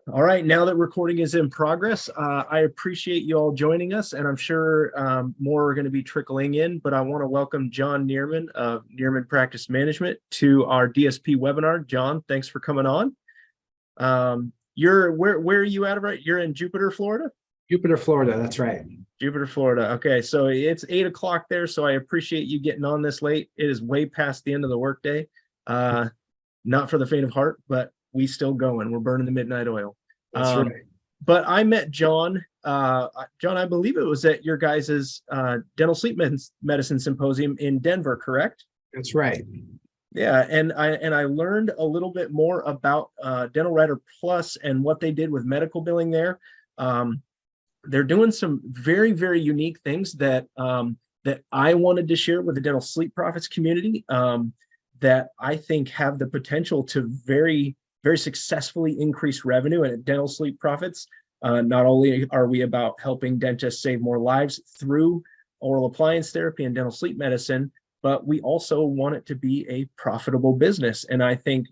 All right, now that recording is in progress, I appreciate you all joining us, and I'm sure more are going to be trickling in, but I want to welcome Jon Nierman of Nierman Practice Management to our DSP webinar. Jon, thanks for coming on. Where are you at right? You're in Jupiter, Florida? Jupiter, Florida, that's right. Jupiter, Florida. Okay, so it's 8 o'clock there, so I appreciate you getting on this late. It is way past the end of the workday. Not for the faint of heart, but we still going. We're burning the midnight oil. That's right. But I met Jon. Jon, I believe it was at your guys's dental sleep medicine symposium in Denver, correct? That's right. Yeah, and I learned a little bit more about Dental Writer Plus and what they did with medical billing there. They're doing some very, very unique things that that I wanted to share with the dental sleep profits community that I think have the potential to very successfully increase revenue and dental sleep profits. Not only are we about helping dentists save more lives through oral appliance therapy and dental sleep medicine, but we also want it to be a profitable business. And I think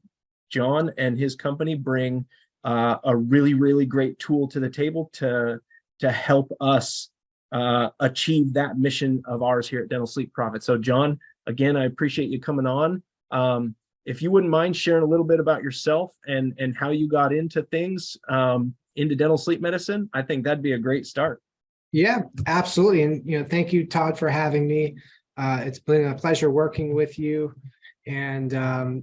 Jon and his company bring a really, really great tool to the table to help us achieve that mission of ours here at Dental Sleep Profit. So Jon, again, I appreciate you coming on. If you wouldn't mind sharing a little bit about yourself and how you got into things, into dental sleep medicine, I think that'd be a great start. Yeah, absolutely. And, thank you, Todd, for having me. It's been a pleasure working with you. And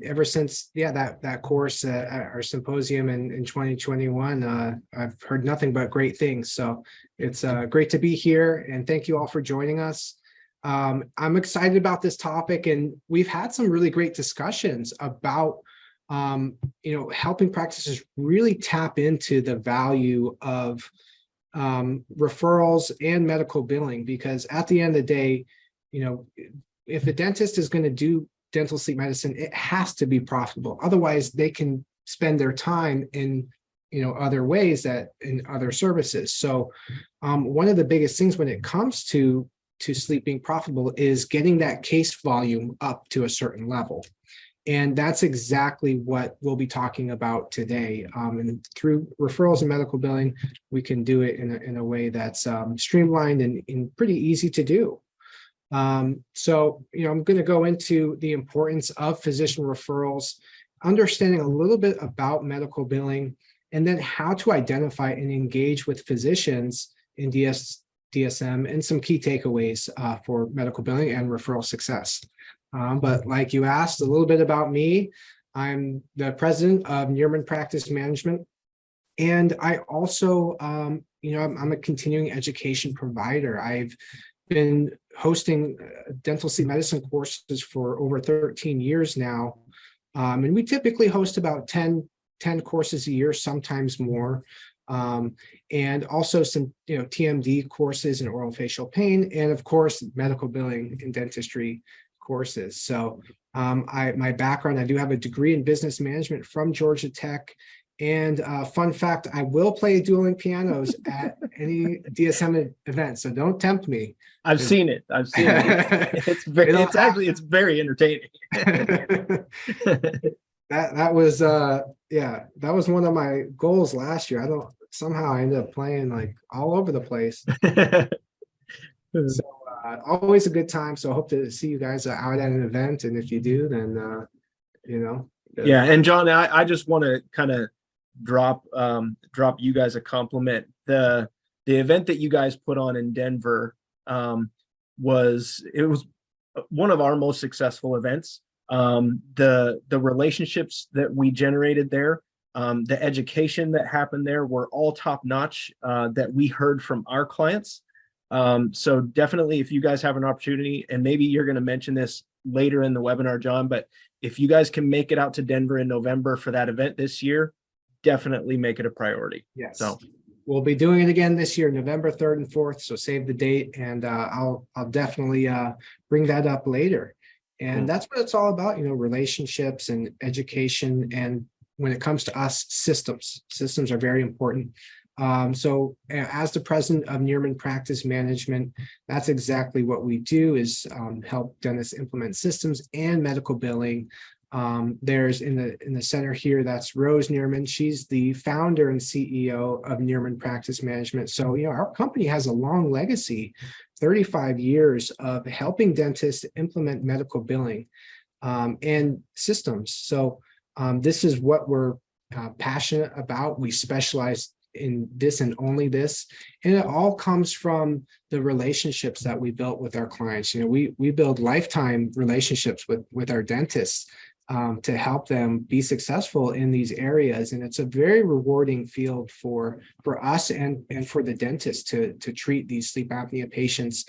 ever since, that course at our symposium in 2021, I've heard nothing but great things. So it's great to be here. And thank you all for joining us. I'm excited about this topic, and we've had some really great discussions about, helping practices really tap into the value of referrals and medical billing, because at the end of the day, if a dentist is going to do dental sleep medicine, it has to be profitable. Otherwise, they can spend their time in other ways in other services. So one of the biggest things when it comes to sleep being profitable is getting that case volume up to a certain level. And that's exactly what we'll be talking about today. And through referrals and medical billing, we can do it in a way that's streamlined and pretty easy to do. So, I'm going to go into the importance of physician referrals, understanding a little bit about medical billing, and then how to identify and engage with physicians in DSM, and some key takeaways for medical billing and referral success. But like you asked, a little bit about me. I'm the president of Nierman Practice Management, and I also, I'm a continuing education provider. I've been hosting dental sleep medicine courses for over 13 years now, and we typically host about 10 courses a year, sometimes more. And also some, TMD courses in oral facial pain, and of course, medical billing and dentistry courses. So my background, I do have a degree in business management from Georgia Tech. And fun fact, I will play dueling pianos at any DSM event, so don't tempt me. I've seen it. It's very entertaining. That was one of my goals last year. I ended up playing like all over the place. So always a good time. So I hope to see you guys out at an event. And if you do, then, Yeah. And Jon, I just want to kind of drop you guys a compliment. The event that you guys put on in Denver was one of our most successful events. The relationships that we generated there, the education that happened there were all top notch, that we heard from our clients. So definitely, if you guys have an opportunity, and maybe you're going to mention this later in the webinar, Jon, but if you guys can make it out to Denver in November for that event this year, definitely make it a priority. Yes. So we'll be doing it again this year, November 3rd and 4th. So save the date, and I'll definitely bring that up later. And that's what it's all about, relationships and education. And when it comes to us, systems are very important. So as the president of Nierman Practice Management, that's exactly what we do, is help dentists implement systems and medical billing There's in the center here, that's Rose Nierman. She's the founder and CEO of Nierman Practice Management. So, our company has a long legacy, 35 years of helping dentists implement medical billing and systems. So this is what we're passionate about. We specialize in this and only this, and it all comes from the relationships that we built with our clients. We build lifetime relationships with our dentists to help them be successful in these areas, and it's a very rewarding field for us and for the dentist to treat these sleep apnea patients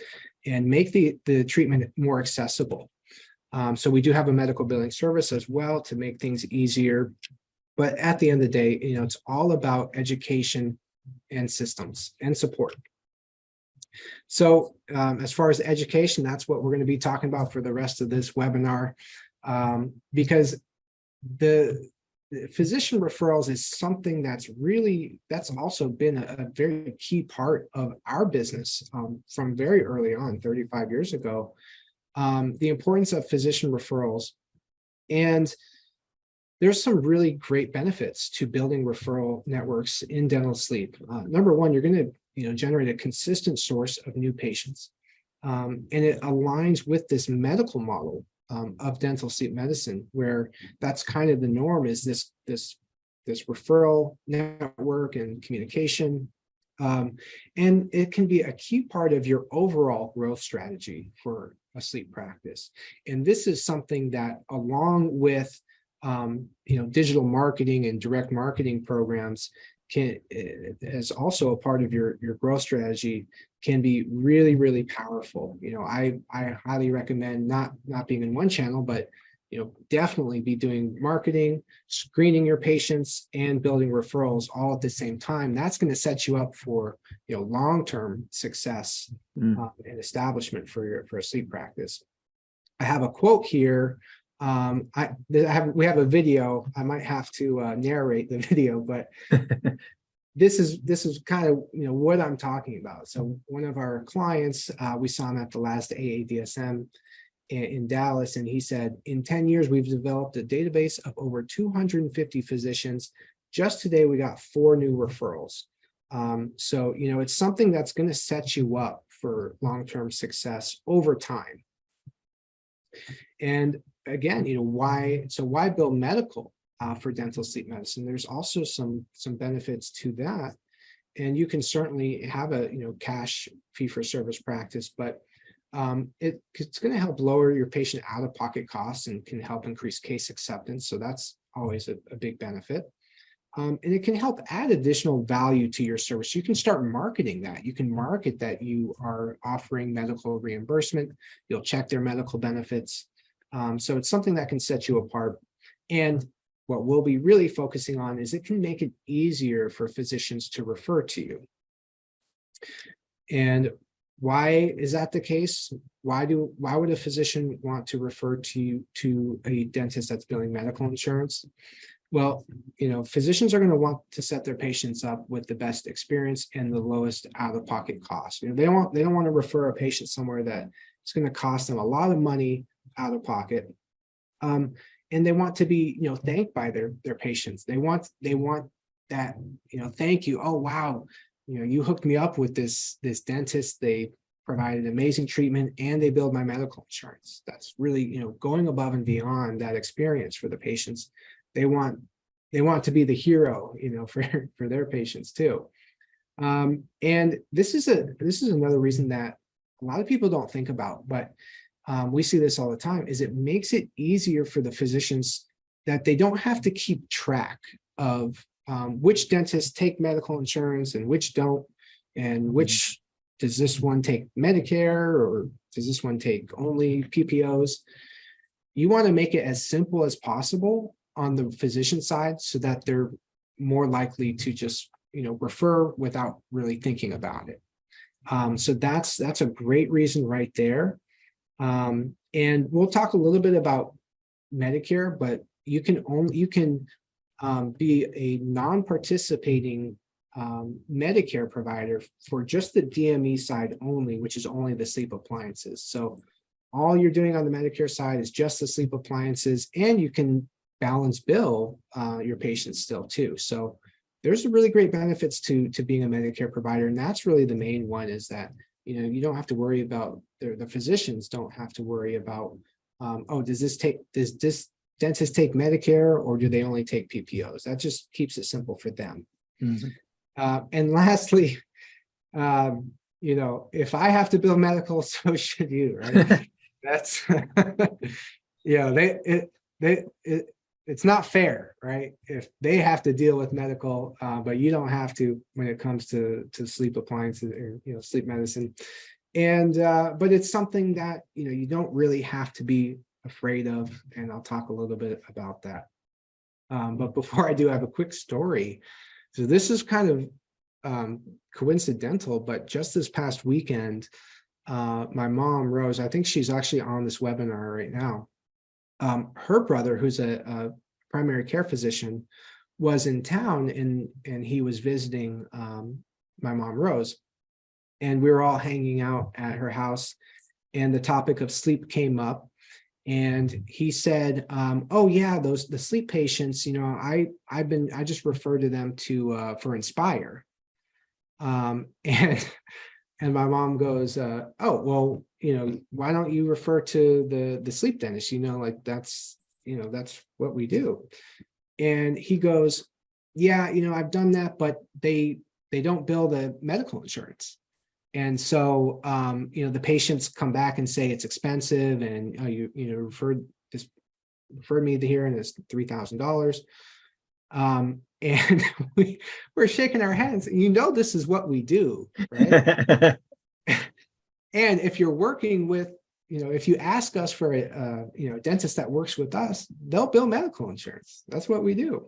and make the treatment more accessible. So we do have a medical billing service as well to make things easier. But at the end of the day, it's all about education and systems and support. So as far as education, that's what we're going to be talking about for the rest of this webinar, because the physician referrals is something that's also been a very key part of our business from very early on, 35 years ago. The importance of physician referrals, and there's some really great benefits to building referral networks in dental sleep. Number one, you're going to generate a consistent source of new patients, and it aligns with this medical model of dental sleep medicine, where that's kind of the norm, is this referral network and communication. And it can be a key part of your overall growth strategy for a sleep practice. And this is something that, along with digital marketing and direct marketing programs, as also a part of your growth strategy, can be really, really powerful. I highly recommend not being in one channel, but definitely be doing marketing, screening your patients, and building referrals all at the same time. That's going to set you up for long-term success and establishment for a sleep practice. I have a quote here. We have a video. I might have to narrate the video, but this is kind of what I'm talking about. So one of our clients, we saw him at the last DSM in Dallas, and he said, in 10 years, we've developed a database of over 250 physicians. Just today, we got 4 new referrals. So, it's something that's going to set you up for long-term success over time. And again, why build medical for dental sleep medicine? There's also some benefits to that. And you can certainly have a cash fee-for-service practice, but it's going to help lower your patient out-of-pocket costs and can help increase case acceptance. So that's always a big benefit. And it can help add additional value to your service. You can start marketing that. You can market that you are offering medical reimbursement. You'll check their medical benefits. So it's something that can set you apart. And what we'll be really focusing on is it can make it easier for physicians to refer to you. And why is that the case? Why would a physician want to refer to you to a dentist that's billing medical insurance? Well, physicians are going to want to set their patients up with the best experience and the lowest out-of-pocket cost. They don't want to refer a patient somewhere that it's going to cost them a lot of money out of pocket. And they want to be, thanked by their patients. They want that, thank you. Oh, wow. You hooked me up with this dentist. They provided amazing treatment and they billed my medical insurance. That's really, going above and beyond that experience for the patients. They want to be the hero, for their patients too. And this is another reason that a lot of people don't think about, but we see this all the time, is it makes it easier for the physicians that they don't have to keep track of which dentists take medical insurance and which don't, and which does this one take Medicare or does this one take only PPOs. You want to make it as simple as possible on the physician side so that they're more likely to just refer without really thinking about it. So that's a great reason right there. And we'll talk a little bit about Medicare, but you can be a non-participating Medicare provider for just the DME side only, which is only the sleep appliances. So all you're doing on the Medicare side is just the sleep appliances, and you can balance bill your patients still too. So there's really great benefits to being a Medicare provider. And that's really the main one, is that, you don't have to worry about, the physicians don't have to worry about, oh, does this dentist take Medicare, or do they only take PPOs? That just keeps it simple for them. Mhm. And lastly, if I have to bill medical, so should you, right? That's, it's not fair, right? If they have to deal with medical, but you don't have to when it comes to sleep appliances or, sleep medicine. And, but it's something that, you don't really have to be afraid of. And I'll talk a little bit about that. But before I do, I have a quick story. So this is kind of coincidental, but just this past weekend, my mom, Rose, I think she's actually on this webinar right now. Her brother, who's a primary care physician, was in town, and he was visiting my mom, Rose, and we were all hanging out at her house, and the topic of sleep came up. And he said, oh yeah, the sleep patients, I just refer to them for Inspire. And my mom goes, oh, well, why don't you refer to the sleep dentist? That's what we do. And he goes, yeah, I've done that, but they don't bill the medical insurance. And so, the patients come back and say it's expensive, and you referred me to here, and it's $3,000. And we're shaking our heads. This is what we do, right? And if you're working with, if you ask us for a dentist that works with us, they'll bill medical insurance. That's what we do.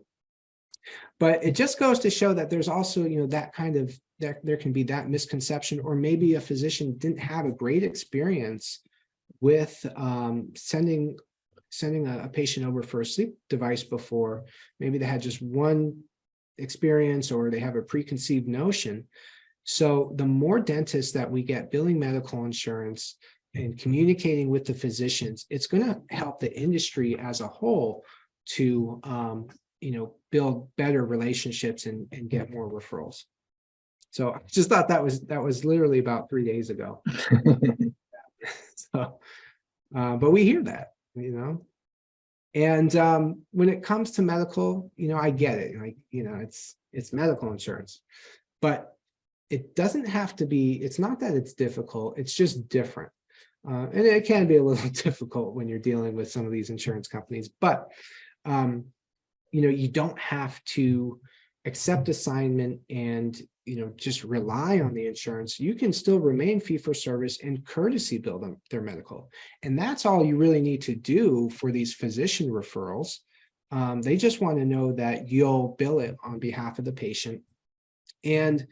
But it just goes to show that there's also, that kind of, there can be that misconception, or maybe a physician didn't have a great experience with sending a patient over for a sleep device before. Maybe they had just one experience, or they have a preconceived notion. So the more dentists that we get billing medical insurance and communicating with the physicians, it's going to help the industry as a whole to build better relationships and get more referrals. So I just thought that was literally about 3 days ago. So, but we hear that, and when it comes to medical, I get it. It's medical insurance, but it doesn't have to be. It's not that it's difficult. It's just different, and it can be a little difficult when you're dealing with some of these insurance companies. But you don't have to accept assignment and just rely on the insurance. You can still remain fee for service and courtesy bill them their medical, and that's all you really need to do for these physician referrals. They just want to know that you'll bill it on behalf of the patient. And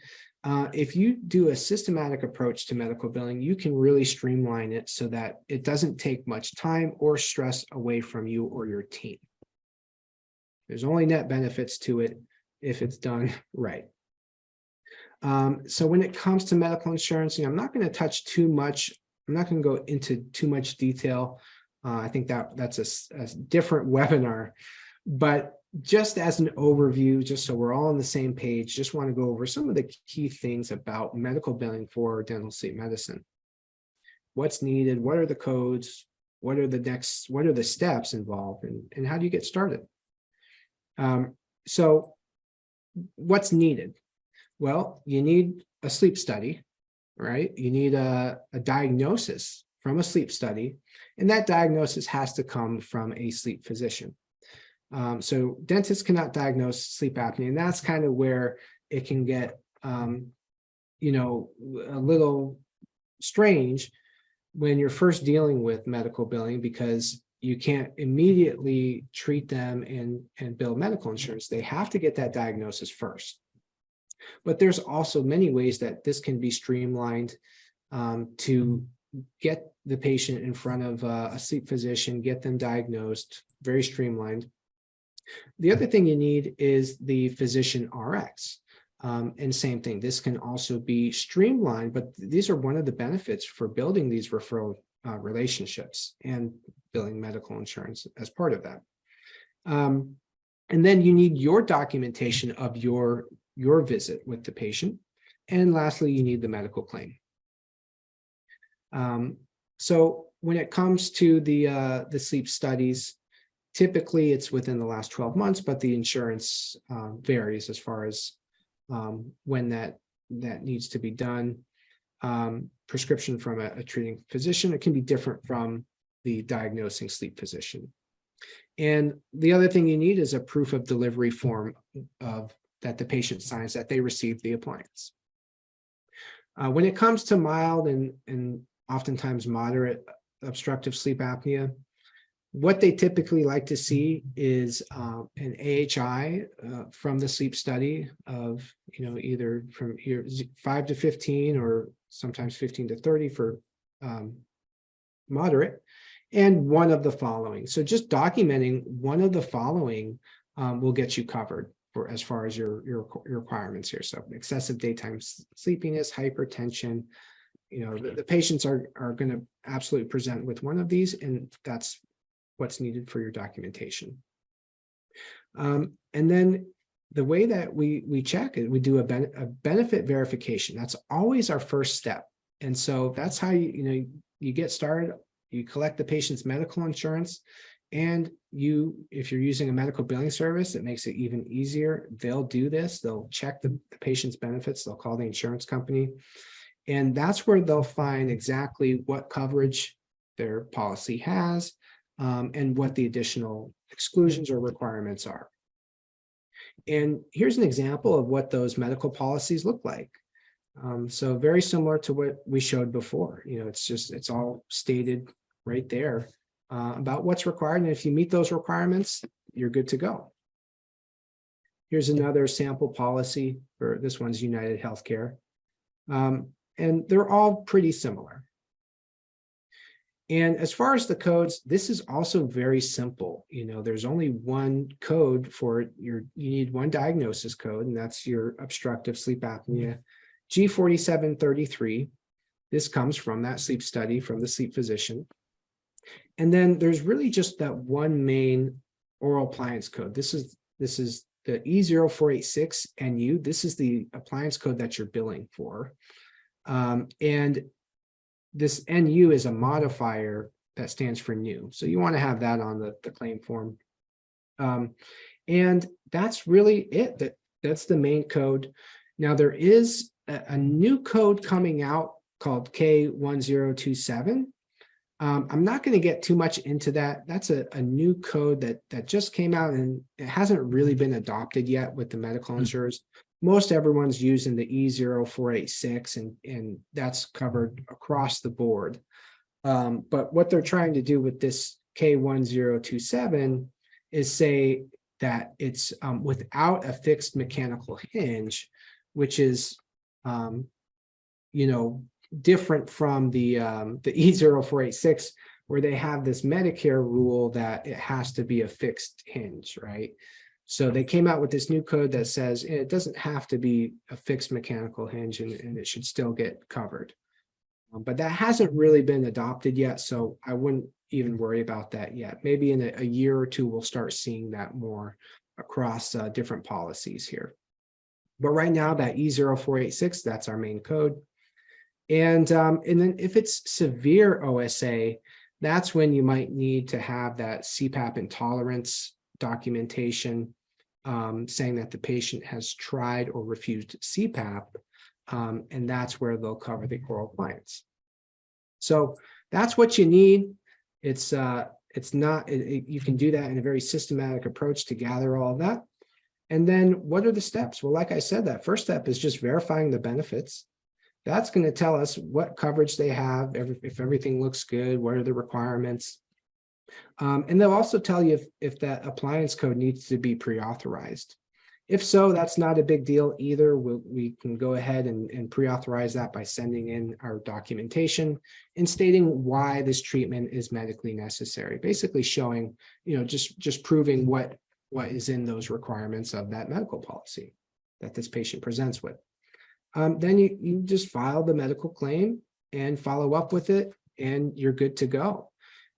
if you do a systematic approach to medical billing, you can really streamline it so that it doesn't take much time or stress away from you or your team. There's only net benefits to it if it's done right. So when it comes to medical insurance, I'm not going to touch too much. I'm not going to go into too much detail. I think that's a different webinar. But just as an overview, just so we're all on the same page, just want to go over some of the key things about medical billing for dental sleep medicine. What's needed? What are the codes? What are the steps involved? And how do you get started? So what's needed? Well, you need a sleep study, right? You need a diagnosis from a sleep study, and that diagnosis has to come from a sleep physician. So dentists cannot diagnose sleep apnea, and that's kind of where it can get, a little strange when you're first dealing with medical billing, because you can't immediately treat them and bill medical insurance. They have to get that diagnosis first. But there's also many ways that this can be streamlined to get the patient in front of a sleep physician, get them diagnosed, very streamlined. The other thing you need is the physician RX. And same thing, this can also be streamlined, but these are one of the benefits for building these referral relationships and billing medical insurance as part of that. And then you need your documentation of your visit with the patient. And lastly, you need the medical claim. So when it comes to the sleep studies, typically it's within the last 12 months, but the insurance varies as far as when that needs to be done. Prescription from a treating physician, it can be different from the diagnosing sleep physician. And the other thing you need is a proof of delivery form that the patient signs that they received the appliance. When it comes to mild and oftentimes moderate obstructive sleep apnea, what they typically like to see is an AHI from the sleep study of, either from 5 to 15 or sometimes 15 to 30 for moderate, and one of the following. So just documenting one of the following will get you covered for as far as your requirements here. So excessive daytime sleepiness, hypertension, the patients are going to absolutely present with one of these, and that's what's needed for your documentation. And then the way that we check it, we do a benefit verification. That's always our first step. And so that's how you get started. You collect the patient's medical insurance, and if you're using a medical billing service, it makes it even easier. They'll do this. They'll check the patient's benefits. They'll call the insurance company. And that's where they'll find exactly what coverage their policy has, and what the additional exclusions or requirements are. And here's an example of what those medical policies look like. So very similar to what we showed before. It's all stated right there about what's required. And if you meet those requirements, you're good to go. Here's another sample policy for this one's United Healthcare. And they're all pretty similar. And as far as the codes, this is also very simple. There's only one code for you need one diagnosis code, and that's your obstructive sleep apnea, G4733. This comes from that sleep study from the sleep physician. And then there's really just that one main oral appliance code. This is the E0486NU. This is the appliance code that you're billing for. And this NU is a modifier that stands for new. So you want to have that on the claim form. And that's really it. That's the main code. Now there is a new code coming out called K1027. I'm not going to get too much into that. That's a new code that just came out, and it hasn't really been adopted yet with the medical insurers. Most everyone's using the E0486, and that's covered across the board. But what they're trying to do with this K1027 is say that it's without a fixed mechanical hinge, which is different from the E0486, where they have this Medicare rule that it has to be a fixed hinge, right? So they came out with this new code that says it doesn't have to be a fixed mechanical hinge, and it should still get covered. But that hasn't really been adopted yet, so I wouldn't even worry about that yet. Maybe in a year or two, we'll start seeing that more across different policies here. But right now, that E0486, that's our main code. And then if it's severe OSA, that's when you might need to have that CPAP intolerance documentation saying that the patient has tried or refused CPAP, and that's where they'll cover the oral appliance. So that's what you need. You can do that in a very systematic approach to gather all of that. And then what are the steps? Well, like I said, that first step is just verifying the benefits. That's going to tell us what coverage they have, if everything looks good, what are the requirements. And they'll also tell you if that appliance code needs to be pre-authorized. If so, that's not a big deal either. We can go ahead and pre-authorize that by sending in our documentation and stating why this treatment is medically necessary. Basically showing, just proving what is in those requirements of that medical policy that this patient presents with. Then you just file the medical claim and follow up with it. and you're good to go.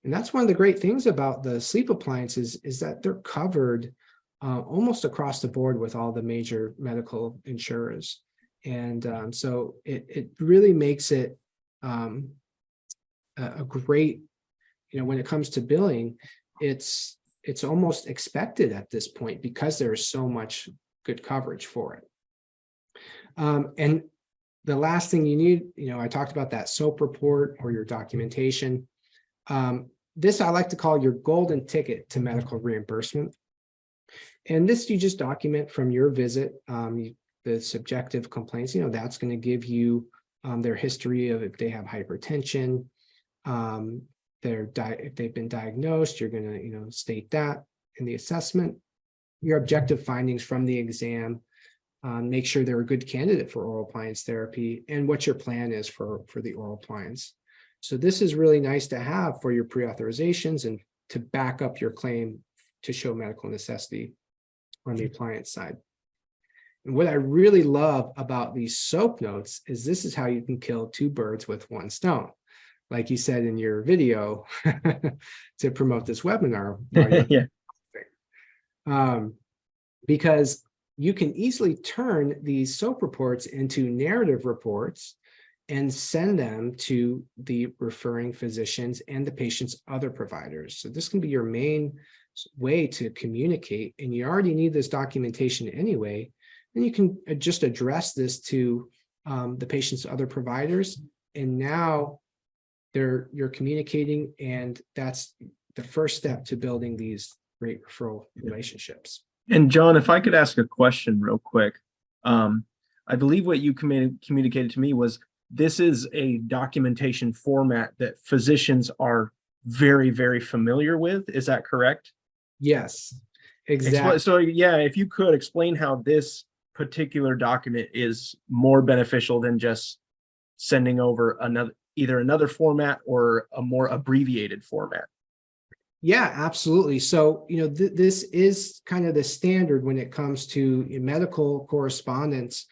And that's one of the great things about the sleep appliances is that they're covered almost across the board with all the major medical insurers. And so it really makes it a great, when it comes to billing, it's almost expected at this point because there is so much good coverage for it. And the last thing you need, I talked about that SOAP report or your documentation. This I like to call your golden ticket to medical reimbursement. And this you just document from your visit, the subjective complaints, that's going to give you their history of if they have hypertension, if they've been diagnosed, you're going to, state that in the assessment, your objective findings from the exam, make sure they're a good candidate for oral appliance therapy, and what your plan is for the oral appliance. So this is really nice to have for your pre-authorizations and to back up your claim to show medical necessity on the appliance side. And what I really love about these SOAP notes is this is how you can kill two birds with one stone. Like you said in your video to promote this webinar. Yeah. Because you can easily turn these SOAP reports into narrative reports and send them to the referring physicians and the patient's other providers. So this can be your main way to communicate, and you already need this documentation anyway. Then you can just address this to the patient's other providers, and now you're communicating, and that's the first step to building these great referral relationships. And Jon, if I could ask a question real quick, I believe what you communicated to me was this is a documentation format that physicians are very, very familiar with. Is that correct? Yes, exactly. So yeah, if you could explain how this particular document is more beneficial than just sending over either another format or a more abbreviated format. Yeah, absolutely. So, this is kind of the standard when it comes to medical correspondence.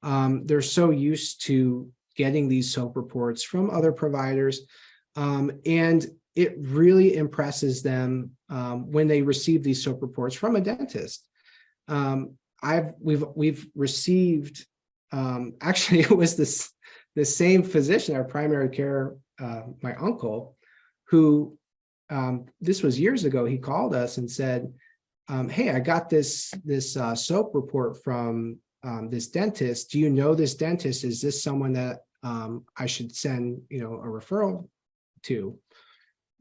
They're so used to getting these SOAP reports from other providers. And it really impresses them when they receive these SOAP reports from a dentist. We've received, actually, it was the same physician, our primary care, my uncle, who this was years ago. He called us and said, "Hey, I got this SOAP report from this dentist. Do you know this dentist? Is this someone that I should send, a referral to?"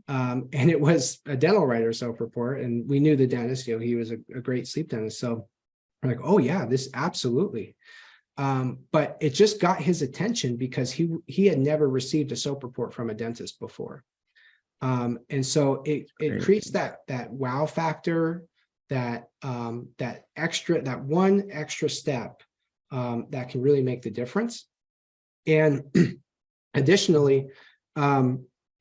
And it was a dental writer SOAP report, and we knew the dentist. He was a great sleep dentist. So we're like, "Oh yeah, this absolutely." But it just got his attention because he had never received a SOAP report from a dentist before. And so it creates that wow factor, that one extra step that can really make the difference. And additionally,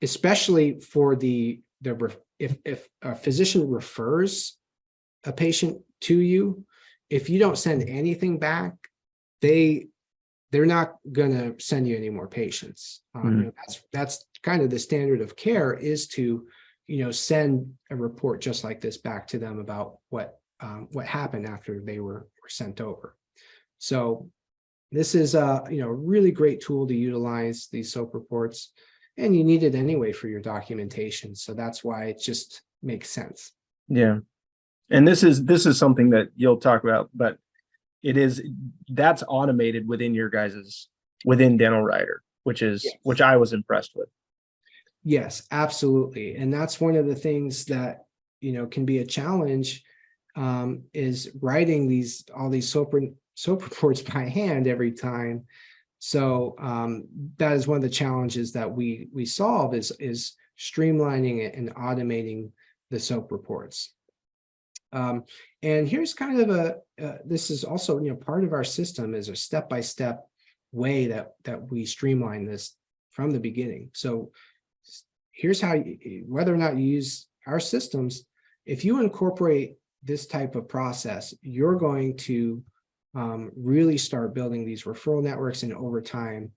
especially for if a physician refers a patient to you, if you don't send anything back, they're not going to send you any more patients. That's kind of the standard of care, is to, send a report just like this back to them about what happened after they were sent over. So this is a really great tool to utilize these SOAP reports, and you need it anyway for your documentation. So that's why it just makes sense. Yeah, and this is something that you'll talk about, but that's automated within within Dental Writer, which I was impressed with. Yes, absolutely. And that's one of the things that, can be a challenge, is writing all these SOAP reports by hand every time. So that is one of the challenges that we solve is streamlining it and automating the SOAP reports. And here's kind of this is also, part of our system is a step-by-step way that we streamline this from the beginning. So here's how, whether or not you use our systems, if you incorporate this type of process, you're going to really start building these referral networks, and over time,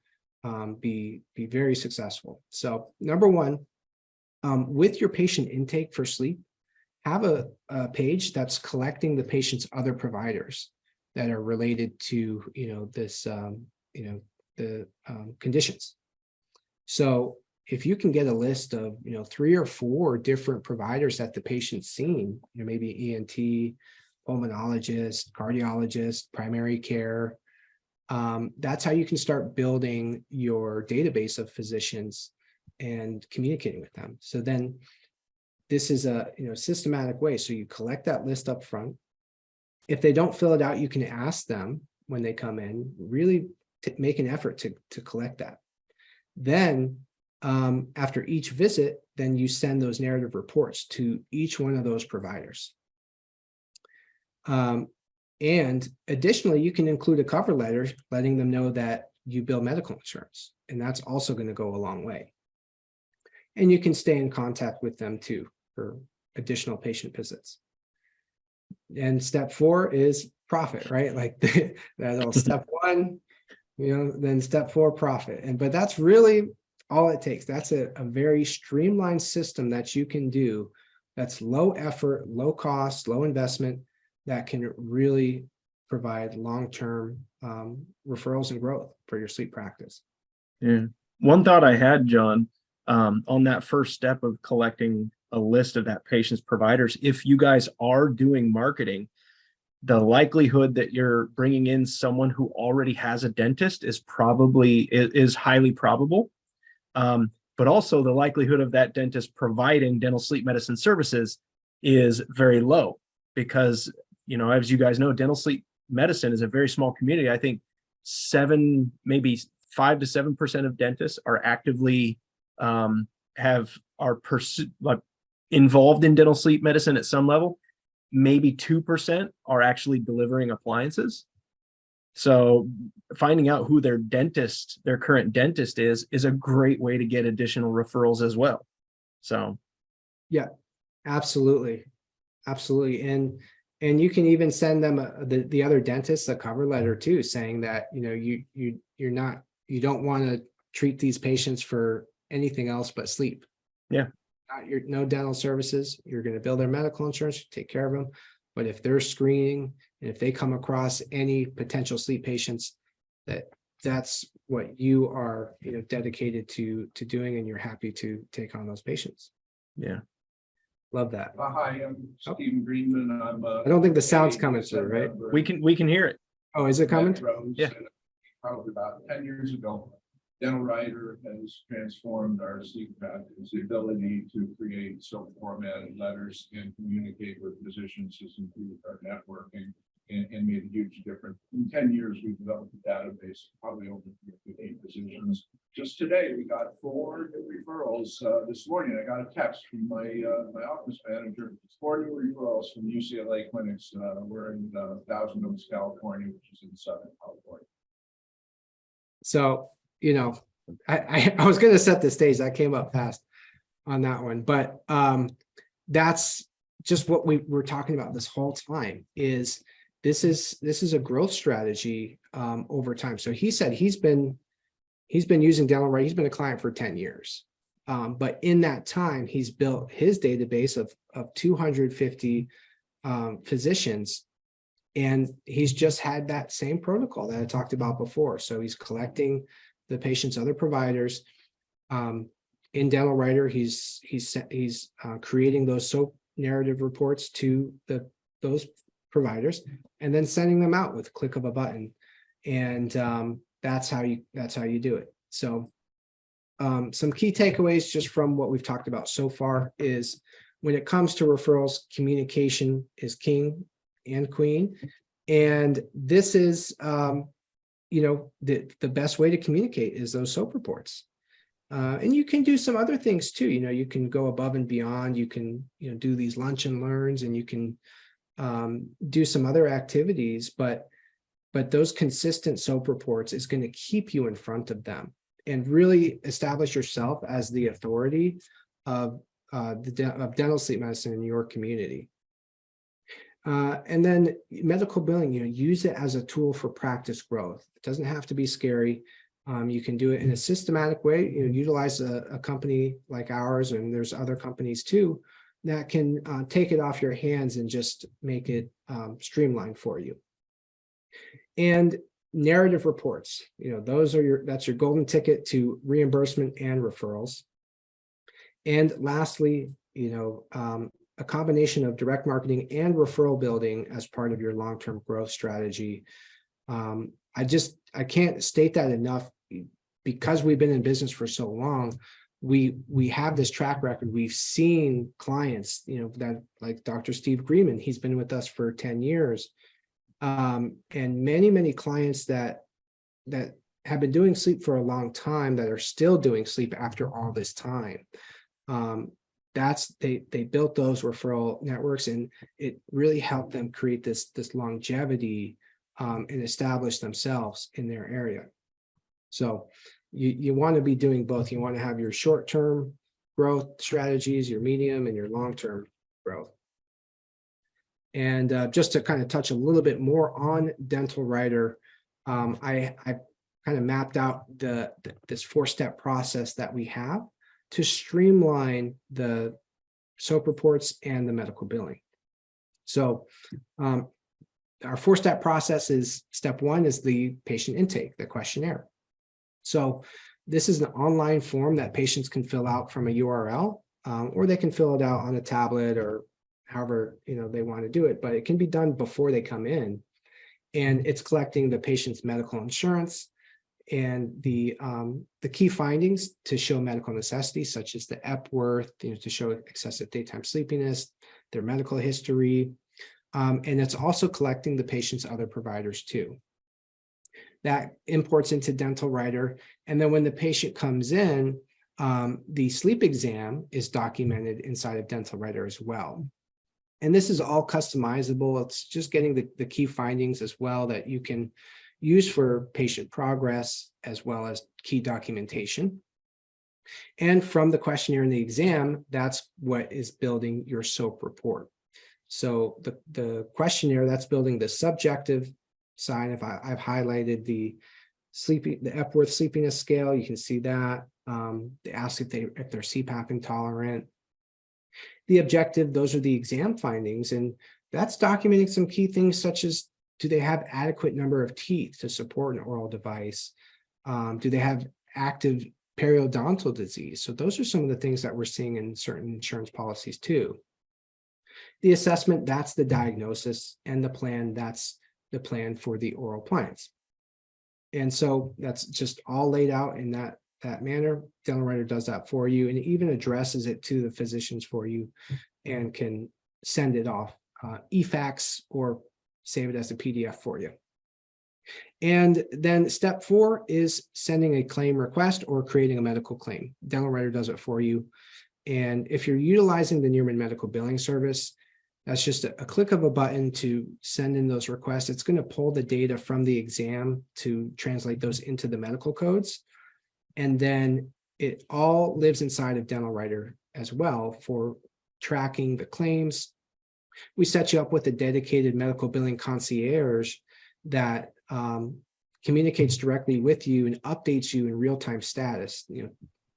be very successful. So number one, with your patient intake for sleep, have a page that's collecting the patient's other providers that are related to, this, the conditions. So if you can get a list of, 3 or 4 different providers that the patient's seen, maybe ENT, pulmonologist, cardiologist, primary care, that's how you can start building your database of physicians and communicating with them. So then this is a systematic way. So you collect that list up front. If they don't fill it out, you can ask them when they come in, really make an effort to collect that. Then after each visit, then you send those narrative reports to each one of those providers. And additionally, you can include a cover letter letting them know that you bill medical insurance, and that's also going to go a long way. And you can stay in contact with them too for additional patient visits. And step 4 is profit, right? Like that'll step 1, then step 4, profit. But that's really all it takes. That's a very streamlined system that you can do that's low effort, low cost, low investment, that can really provide long-term referrals and growth for your sleep practice. Yeah. One thought I had, John, on that first step of collecting a list of that patient's providers, if you guys are doing marketing, the likelihood that you're bringing in someone who already has a dentist is highly probable. But also the likelihood of that dentist providing dental sleep medicine services is very low because, as you guys know, dental sleep medicine is a very small community. I think 5 to 7% of dentists are actively involved in dental sleep medicine at some level. Maybe 2% are actually delivering appliances. So finding out who their current dentist is a great way to get additional referrals as well. So yeah, absolutely. And you can even send them the other dentists a cover letter too, saying that you don't want to treat these patients for anything else but sleep. Yeah. No dental services. You're going to bill their medical insurance, take care of them. But if they're screening and if they come across any potential sleep patients, that's what you are dedicated to doing, and you're happy to take on those patients. Yeah. Love that. Hi, I'm Stephen Greenman. I don't think the sound's coming through, right? We can hear it. Oh, is it coming? Yeah. Probably about 10 years ago, Dental Writer has transformed our sleep practice. The ability to create self-formatted letters and communicate with physicians has improved our networking and made a huge difference. In 10 years, we've developed a database of probably over 50 physicians. Just today, we got 4 new referrals. This morning, I got a text from my office manager. 4 new referrals from UCLA clinics. We're in Thousand Oaks, California, which is in Southern California. So, I was going to set the stage. I came up fast on that one, but that's just what we were talking about this whole time. This is a growth strategy over time. So he said he's been using Dental Writer. He's been a client for 10 years, but in that time he's built his database of 250 physicians. And he's just had that same protocol that I talked about before. So he's collecting the patient's other providers. In Dental Writer, he's creating those SOAP narrative reports to those providers, and then sending them out with a click of a button. And that's how you do it. So some key takeaways just from what we've talked about so far is, when it comes to referrals, communication is king and queen. And this is, the best way to communicate is those SOAP reports. And you can do some other things too. You can go above and beyond. You can, do these lunch and learns, and you can do some other activities, but those consistent SOAP reports is going to keep you in front of them and really establish yourself as the authority of dental sleep medicine in your community. And then medical billing, use it as a tool for practice growth. It doesn't have to be scary. You can do it in a systematic way, utilize a company like ours, and there's other companies too, that can take it off your hands and just make it streamlined for you. And narrative reports, those are that's your golden ticket to reimbursement and referrals. And lastly, a combination of direct marketing and referral building as part of your long-term growth strategy. I can't state that enough, because we've been in business for so long. We have this track record. We've seen clients, that like Dr. Steve Grieman, he's been with us for 10 years. And many clients that have been doing sleep for a long time, that are still doing sleep after all this time. They built those referral networks, and it really helped them create this longevity and establish themselves in their area. So you want to be doing both. You want to have your short-term growth strategies, your medium and your long-term growth. And just to kind of touch a little bit more on Dental Writer, I kind of mapped out this 4-step process that we have to streamline the SOAP reports and the medical billing. So our 4-step process is, step 1 is the patient intake, the questionnaire. So this is an online form that patients can fill out from a URL, or they can fill it out on a tablet, or however they want to do it, but it can be done before they come in. And it's collecting the patient's medical insurance and the key findings to show medical necessity, such as the Epworth, to show excessive daytime sleepiness, their medical history. And it's also collecting the patient's other providers too. That imports into Dental Writer. And then when the patient comes in, the sleep exam is documented inside of Dental Writer as well. And this is all customizable. It's just getting the key findings as well that you can use for patient progress, as well as key documentation. And from the questionnaire and the exam, that's what is building your SOAP report. So the questionnaire, that's building the subjective side. If I've highlighted the Epworth sleepiness scale, you can see that. They ask if they're CPAP intolerant. The objective, those are the exam findings, and that's documenting some key things, such as, do they have adequate number of teeth to support an oral device? Do they have active periodontal disease? So those are some of the things that we're seeing in certain insurance policies too. The assessment, that's the diagnosis, and the plan, that's the plan for the oral appliance. And so that's just all laid out in that manner. Dental Writer does that for you, and it even addresses it to the physicians for you, and can send it off eFax or save it as a PDF for you. And then step 4 is sending a claim request or creating a medical claim. Dental Writer does it for you. And if you're utilizing the Nierman Medical Billing Service, that's just a click of a button to send in those requests. It's going to pull the data from the exam to translate those into the medical codes. And then it all lives inside of Dental Writer as well for tracking the claims. We set you up with a dedicated medical billing concierge that communicates directly with you and updates you in real-time status,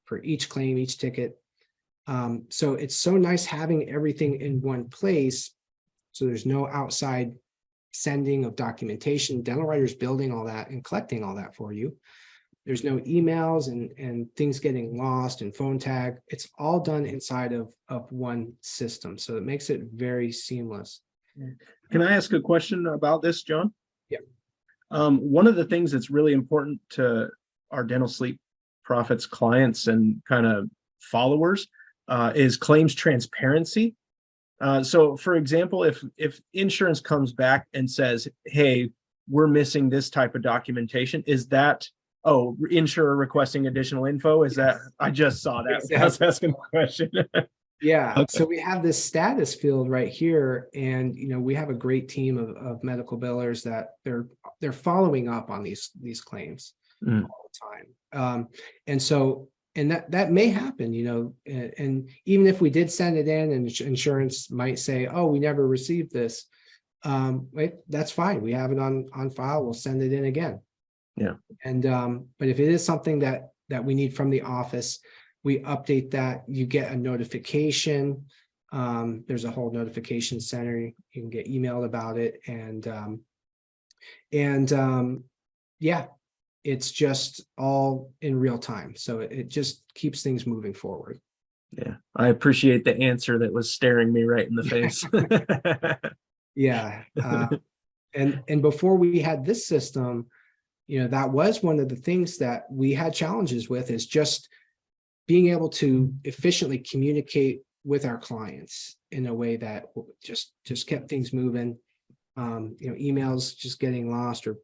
for each claim, each ticket. So it's so nice having everything in one place. So there's no outside sending of documentation. Dental Writer's building all that and collecting all that for you. There's no emails and things getting lost and phone tag. It's all done inside of one system. So it makes it very seamless. Can I ask a question about this, John? Yeah. One of the things that's really important to our Dental Sleep Profits clients and kind of followers is claims transparency. So for example, if insurance comes back and says, hey, we're missing this type of documentation, is that, oh, insurer requesting additional info? Is that, I just saw that. Exactly. I was asking a question. Yeah. Okay. So we have this status field right here, and we have a great team of medical billers that they're following up on these claims all the time. And so, and that may happen, and even if we did send it in and insurance might say, oh, we never received this, that's fine. We have it on file. We'll send it in again. Yeah. And but if it is something that we need from the office, we update that. You get a notification. There's a whole notification center. You can get emailed about it, and yeah, it's just all in real time. So it just keeps things moving forward. Yeah, I appreciate the answer that was staring me right in the face. Yeah. And before we had this system, that was one of the things that we had challenges with, is just being able to efficiently communicate with our clients in a way that just kept things moving. Emails just getting lost or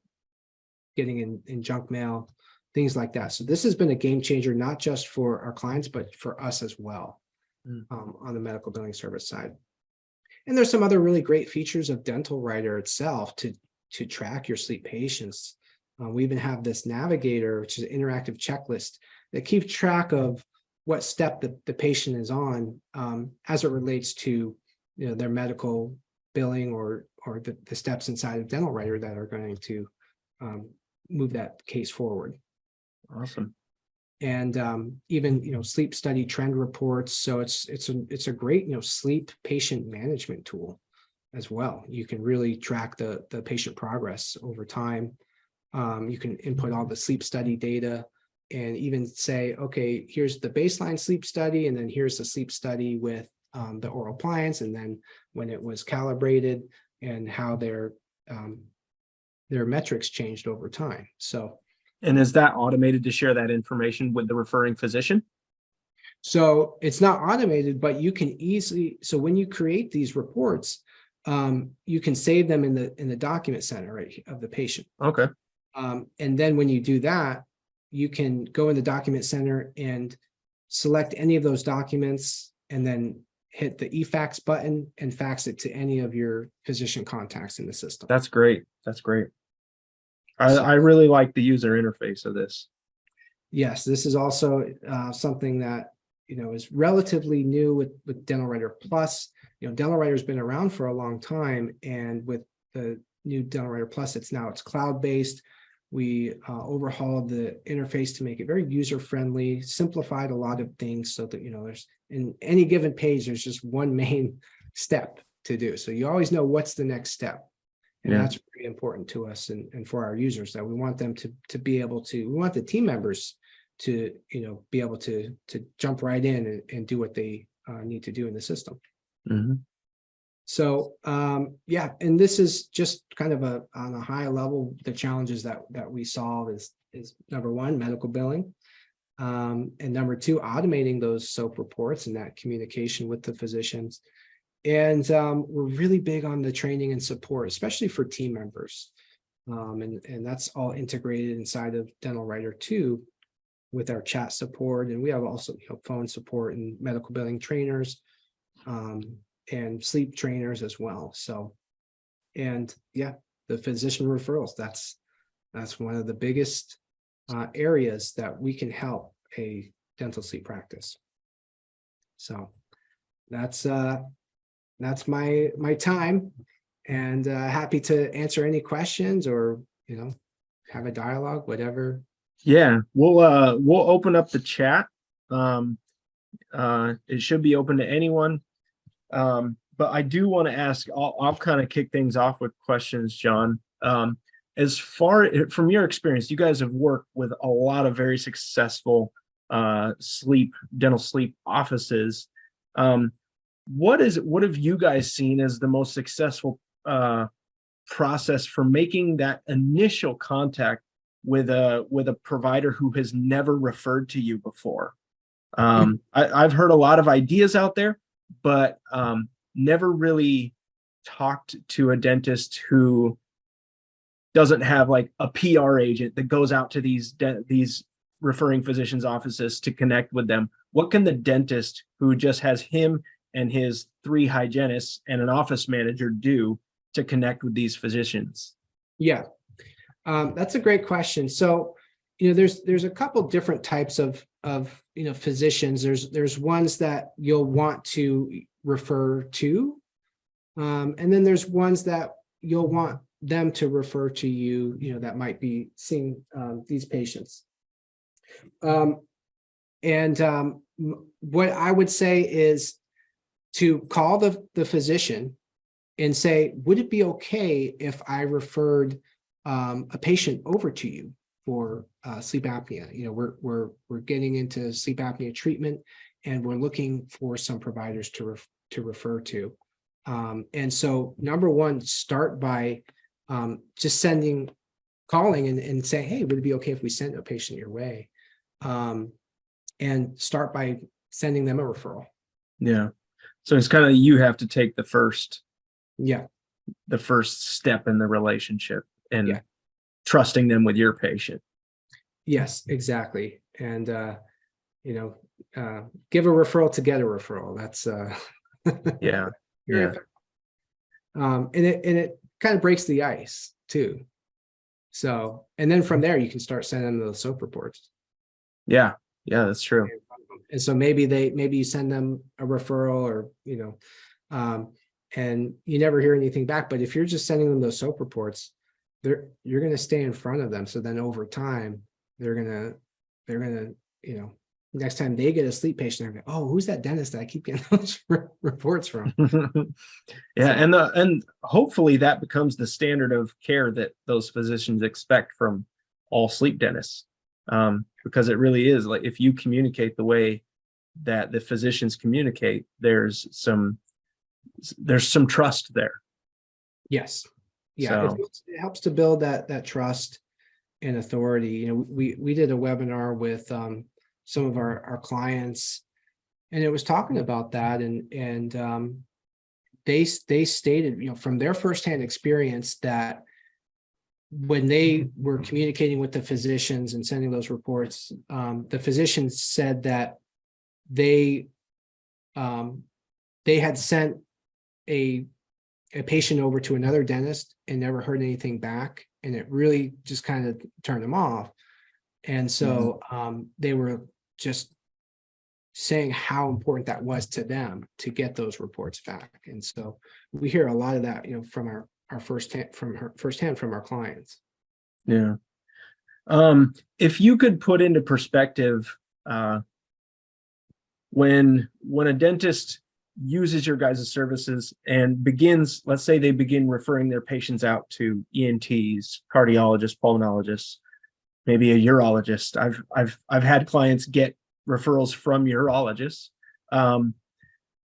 getting in junk mail, things like that. So this has been a game changer, not just for our clients, but for us as well, on the medical billing service side. And there's some other really great features of Dental Writer itself to track your sleep patients. We even have this navigator, which is an interactive checklist that keeps track of what step the patient is on, as it relates to their medical billing or the steps inside of Dental Writer that are going to move that case forward. Awesome. And even sleep study trend reports. So it's a great sleep patient management tool as well. You can really track the patient progress over time. You can input all the sleep study data and even say, okay, here's the baseline sleep study, and then here's the sleep study with the oral appliance, and then when it was calibrated and how their metrics changed over time. So. And is that automated to share that information with the referring physician? So it's not automated, but you can easily, so when you create these reports, you can save them in the document center, right, of the patient. Okay. And then when you do that, you can go in the document center and select any of those documents and then hit the eFax button and fax it to any of your physician contacts in the system. That's great. That's great. I really like the user interface of this. Yes, this is also something that is relatively new with Dental Writer Plus. Dental Writer has been around for a long time, and with the new Dental Writer Plus, it's cloud-based. We overhauled the interface to make it very user-friendly, simplified a lot of things so that there's in any given page there's just one main step to do. So you always know what's the next step. And that's very important to us and for our users, that we want them to be able to, we want the team members to, be able to jump right in and do what they need to do in the system. Mm-hmm. So, yeah, and this is just kind of on a high level, the challenges that we solve is number one, medical billing. And number two, automating those SOAP reports and that communication with the physicians. And we're really big on the training and support, especially for team members. And that's all integrated inside of Dental Writer 2 with our chat support. And we have also phone support and medical billing trainers and sleep trainers as well. So, and yeah, the physician referrals, that's one of the biggest areas that we can help a dental sleep practice. So that's my time, and happy to answer any questions or have a dialogue, whatever. Yeah, we'll open up the chat. It should be open to anyone. But I do want to ask, I'll kind of kick things off with questions, Jon. As far from your experience, you guys have worked with a lot of very successful dental sleep offices. What have you guys seen as the most successful process for making that initial contact with a provider who has never referred to you before? I've heard a lot of ideas out there, but never really talked to a dentist who doesn't have like a PR agent that goes out to these referring physicians' offices to connect with them. What can the dentist who just has him and his 3 hygienists and an office manager do to connect with these physicians? Yeah, that's a great question. So, there's a couple different types of physicians. There's ones that you'll want to refer to, and then there's ones that you'll want them to refer to you, that might be seeing these patients. What I would say is to call the physician and say, would it be okay if I referred a patient over to you for sleep apnea? We're getting into sleep apnea treatment, and we're looking for some providers to refer to. And so, number one, start by just calling and say, hey, would it be okay if we sent a patient your way? And start by sending them a referral. Yeah. So it's kind of, you have to take the first step in the relationship and trusting them with your patient. Yes, exactly. And, give a referral to get a referral. That's, yeah. And it kind of breaks the ice too. So, and then from there, you can start sending them the SOAP reports. Yeah. Yeah, that's true. And so maybe you send them a referral, or, and you never hear anything back. But if you're just sending them those SOAP reports, you're going to stay in front of them. So then over time, they're going to, next time they get a sleep patient, they're going, oh, who's that dentist that I keep getting those reports from? Yeah. And hopefully that becomes the standard of care that those physicians expect from all sleep dentists. Because it really is, like, if you communicate the way that the physicians communicate, there's some trust there. Yes. Yeah. So it helps to build that trust and authority. We did a webinar with some of our clients, and it was talking about that, and they stated, from their firsthand experience, that when they were communicating with the physicians and sending those reports, the physicians said that they had sent a patient over to another dentist and never heard anything back, and it really just kind of turned them off. And so they were just saying how important that was to them to get those reports back. And so we hear a lot of that, from our firsthand from our clients. Yeah. If you could put into perspective, when a dentist uses your guys' services and let's say they begin referring their patients out to ENTs, cardiologists, pulmonologists, maybe a urologist. I've had clients get referrals from urologists.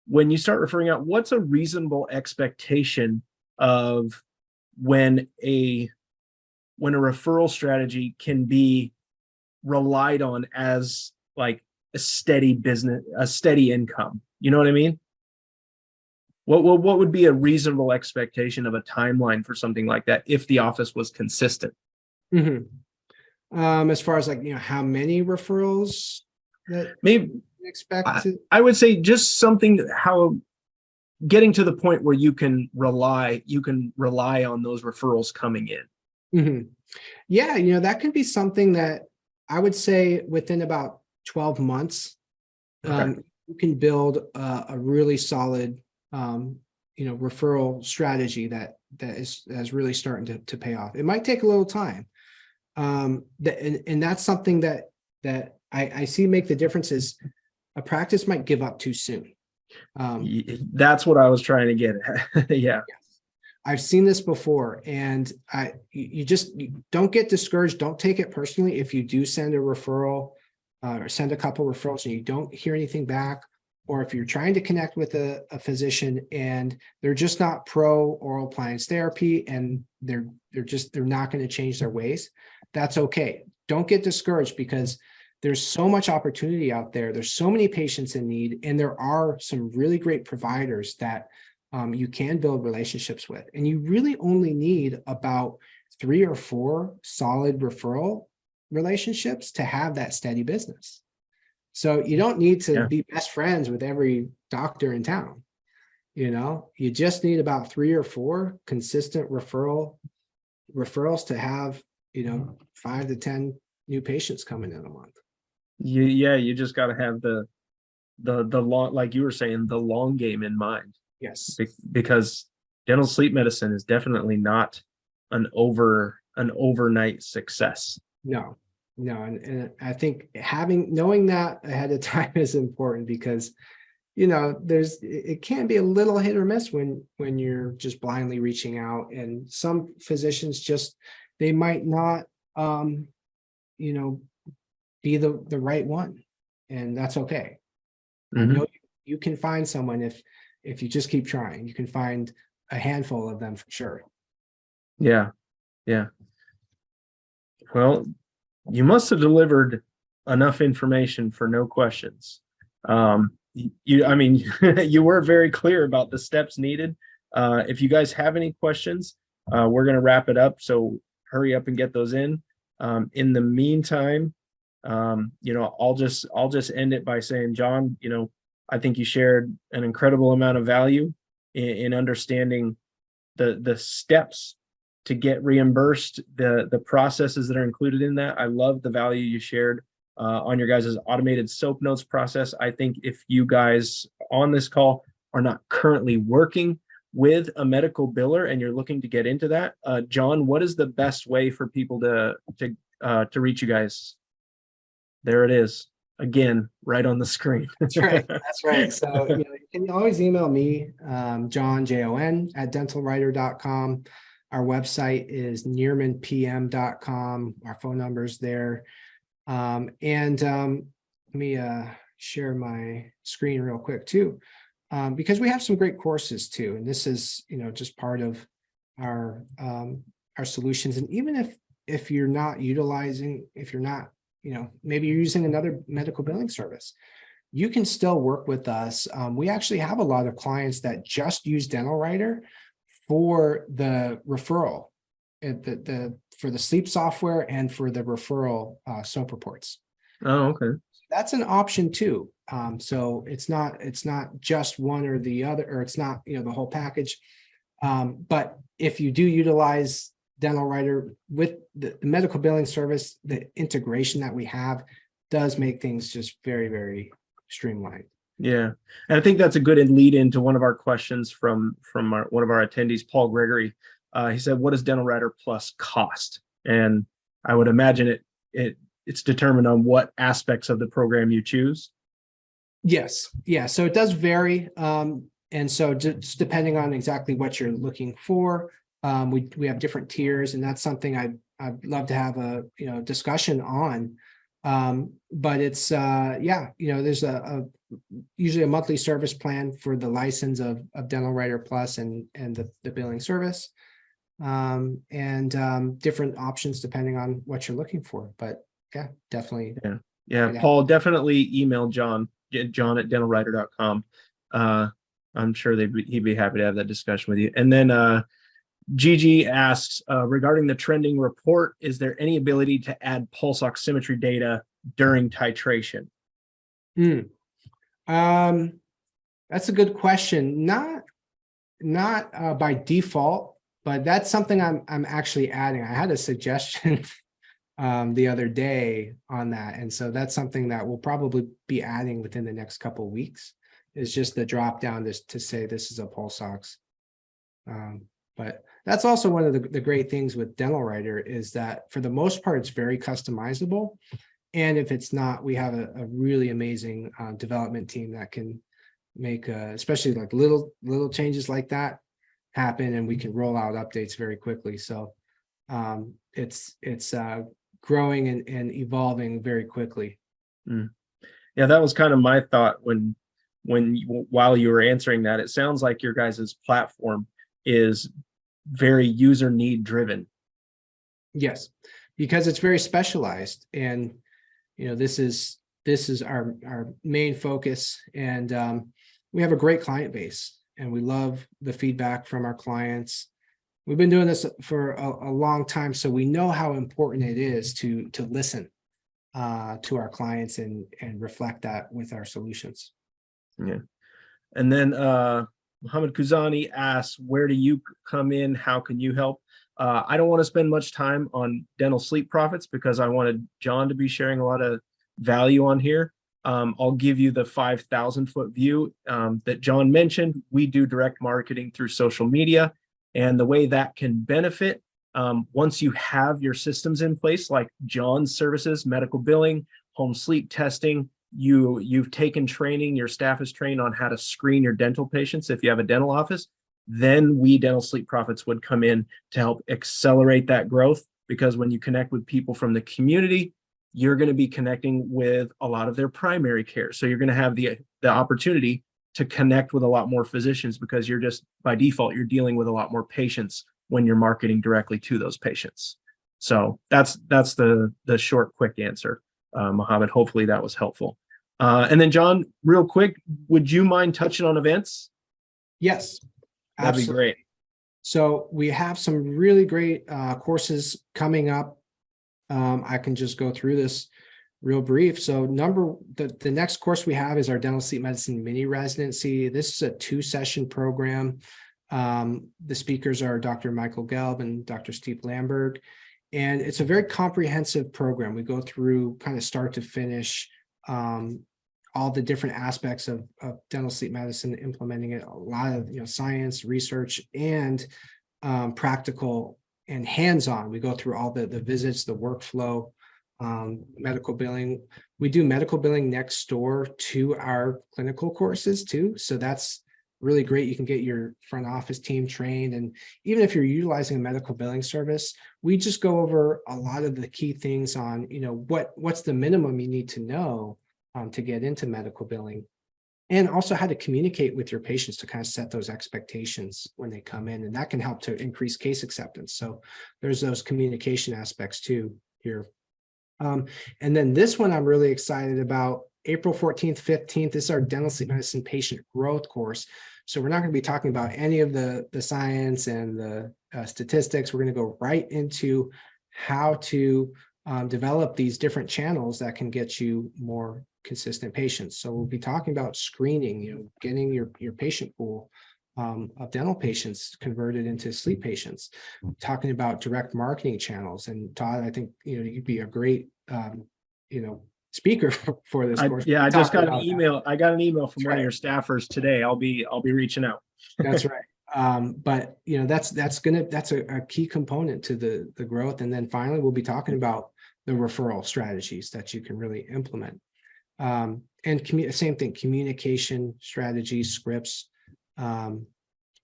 When you start referring out, what's a reasonable expectation of when a referral strategy can be relied on as like a steady business, a steady income? You know what I mean? What would be a reasonable expectation of a timeline for something like that if the office was consistent? As far as how many referrals that maybe expect I would say just something, how getting to the point where you can rely on those referrals coming in. Yeah, that can be something that I would say within about 12 months, you can build a really solid, referral strategy that is really starting to pay off. It might take a little time. And that's something that I see make the difference is a practice might give up too soon. That's what I was trying to get at. Yeah. I've seen this before, and you don't get discouraged. Don't take it personally if you do send a referral or send a couple referrals and you don't hear anything back, or if you're trying to connect with a physician and they're just not pro oral appliance therapy and they're not going to change their ways. That's okay. Don't get discouraged, because there's so much opportunity out there. There's so many patients in need, and there are some really great providers that you can build relationships with. And you really only need about 3 or 4 solid referral relationships to have that steady business. So you don't need to be best friends with every doctor in town. You just need about 3 or 4 consistent referrals to have, 5 to 10 new patients coming in a month. You just got to have the long, like you were saying, the long game in mind. Yes. Because dental sleep medicine is definitely not an overnight success. No, no. And I think knowing that ahead of time is important because, it can be a little hit or miss when you're just blindly reaching out, and some physicians they might not, be the right one, and that's okay. I Mhm. know you can find someone if you just keep trying. You can find a handful of them for sure. Yeah. Yeah. Well, you must have delivered enough information for no questions. I mean, you were very clear about the steps needed. If you guys have any questions, we're going to wrap it up. So hurry up and get those in. In the meantime, I'll just end it by saying, Jon, I think you shared an incredible amount of value in understanding the steps to get reimbursed, the processes that are included in that. I love the value you shared on your guys' automated SOAP notes process. I think if you guys on this call are not currently working with a medical biller and you're looking to get into that, Jon, what is the best way for people to reach you guys? There it is. Again, right on the screen. That's right. That's right. So you can always email me, Jon, Jon, at dentalwriter.com. Our website is niermanpm.com. Our phone number's there. Let me share my screen real quick too, because we have some great courses too. And this is, just part of our solutions. And even if you're not utilizing, if you're not, maybe you're using another medical billing service, you can still work with us. We actually have a lot of clients that just use Dental Writer for the referral, for the sleep software and for the referral SOAP reports. Oh, okay. That's an option too. So it's not just one or the other, or it's not, the whole package. But if you do utilize Dental Writer with the medical billing service, the integration that we have does make things just very, very streamlined. Yeah, and I think that's a good lead into one of our questions from one of our attendees, Paul Gregory. He said, "What does Dental Writer Plus cost?" And I would imagine it's determined on what aspects of the program you choose. Yes, yeah. So it does vary, and so just depending on exactly what you're looking for, we have different tiers, and that's something I'd love to have a discussion on. But it's there's usually a monthly service plan for the license of Dental Writer Plus and the billing service, and different options depending on what you're looking for. But yeah, definitely. Yeah. Paul, definitely email Jon at dentalwriter.com. I'm sure he'd be happy to have that discussion with you. And then Gigi asks, regarding the trending report, is there any ability to add pulse oximetry data during titration? That's a good question. Not by default, but that's something I'm actually adding. I had a suggestion the other day on that, and so that's something that we'll probably be adding within the next couple of weeks. Is just the drop down to say this is a pulse ox. But that's also one of the great things with Dental Writer is that for the most part, it's very customizable. And if it's not, we have a really amazing development team that can make, especially like little changes like that happen, and we can roll out updates very quickly. So it's growing and evolving very quickly. Yeah, that was kind of my thought while you were answering that. It sounds like your guys' platform is very user need driven. Yes, because it's very specialized, and this is our main focus, and we have a great client base, and we love the feedback from our clients. We've been doing this for a long time, so we know how important it is to listen to our clients and reflect that with our solutions. Yeah. And then Muhammad Kuzani asks, where do you come in? How can you help? I don't want to spend much time on dental sleep profits because I wanted Jon to be sharing a lot of value on here. I'll give you the 5,000-foot view that Jon mentioned. We do direct marketing through social media, and the way that can benefit Once you have your systems in place, like John's services, medical billing, home sleep testing, you've taken training, your staff is trained on how to screen your dental patients if you have a dental office, then we Dental Sleep Profits would come in to help accelerate that growth. Because when you connect with people from the community, you're going to be connecting with a lot of their primary care. So you're going to have the opportunity to connect with a lot more physicians, because you're just, by default, you're dealing with a lot more patients when you're marketing directly to those patients. So that's the short, quick answer, Mohammed. Hopefully that was helpful. And then John, real quick, would you mind touching on events? Yes, That'd absolutely. be great. So we have some really great courses coming up. I can just go through this real brief. So the next course we have is our Dental Sleep Medicine mini residency. This is a 2-session program. The speakers are Dr. Michael Gelb and Dr. Steve Lamberg. And it's a very comprehensive program. We go through kind of start to finish all the different aspects of dental sleep medicine, implementing it, a lot of science, research, and practical and hands-on. We go through all the visits, the workflow, medical billing. We do medical billing next door to our clinical courses too. So that's really great. You can get your front office team trained. And even if you're utilizing a medical billing service, we just go over a lot of the key things on, what's the minimum you need to know to get into medical billing, and also how to communicate with your patients to kind of set those expectations when they come in. And that can help to increase case acceptance. So there's those communication aspects too here. And then this one I'm really excited about, April 14th, 15th. This is our Dental Sleep Medicine Patient Growth course. So we're not going to be talking about any of the science and the statistics. We're going to go right into how to develop these different channels that can get you more consistent patients. So we'll be talking about screening, getting your patient pool of dental patients converted into sleep patients, talking about direct marketing channels. And Todd, I think you'd be a great speaker for this course. I just got an email. I got an email from one of your staffers today. I'll be reaching out. That's right. But that's a key component to the growth. And then finally, we'll be talking about the referral strategies that you can really implement. And same thing, communication strategies, scripts. We'll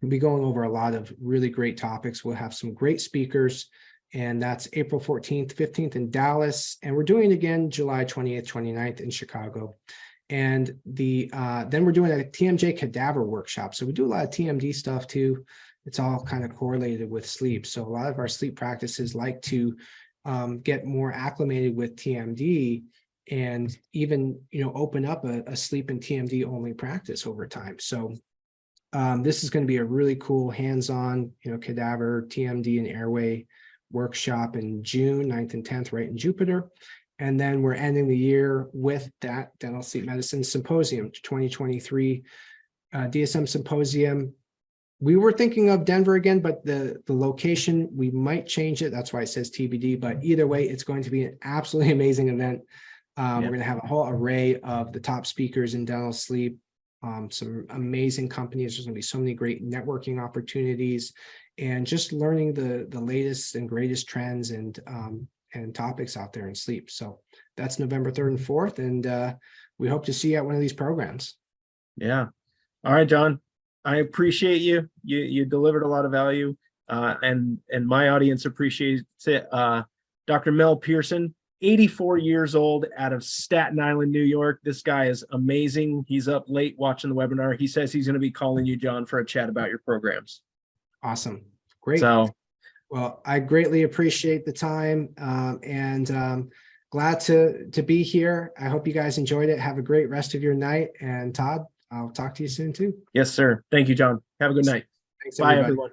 be going over a lot of really great topics. We'll have some great speakers, and that's April 14th, 15th in Dallas. And we're doing it again July 28th, 29th in Chicago. And then we're doing a TMJ cadaver workshop. So we do a lot of TMD stuff too. It's all kind of correlated with sleep. So a lot of our sleep practices like to get more acclimated with TMD, and even open up a sleep and TMD only practice over time. So this is going to be a really cool hands-on cadaver, TMD, and airway workshop in June 9th and 10th, right in Jupiter. And then we're ending the year with that Dental Sleep Medicine Symposium 2023 DSM Symposium. We were thinking of Denver again, but the location, we might change it. That's why it says TBD. But either way, it's going to be an absolutely amazing event. We're going to have a whole array of the top speakers in dental sleep, some amazing companies. There's going to be so many great networking opportunities, and just learning the latest and greatest trends and topics out there in sleep. So that's November 3rd and 4th, and we hope to see you at one of these programs. Yeah. All right, John. I appreciate you. You delivered a lot of value, and my audience appreciates it. Dr. Mel Pearson, 84 years old, out of Staten Island, New York. This guy is amazing. He's up late watching the webinar. He says he's going to be calling you, John, for a chat about your programs. Awesome. Great. So, well, I greatly appreciate the time, and glad to be here. I hope you guys enjoyed it. Have a great rest of your night. And Todd, I'll talk to you soon too. yes, sir. Thank you, John. Have a good night. Thanks, Bye, everybody. everyone.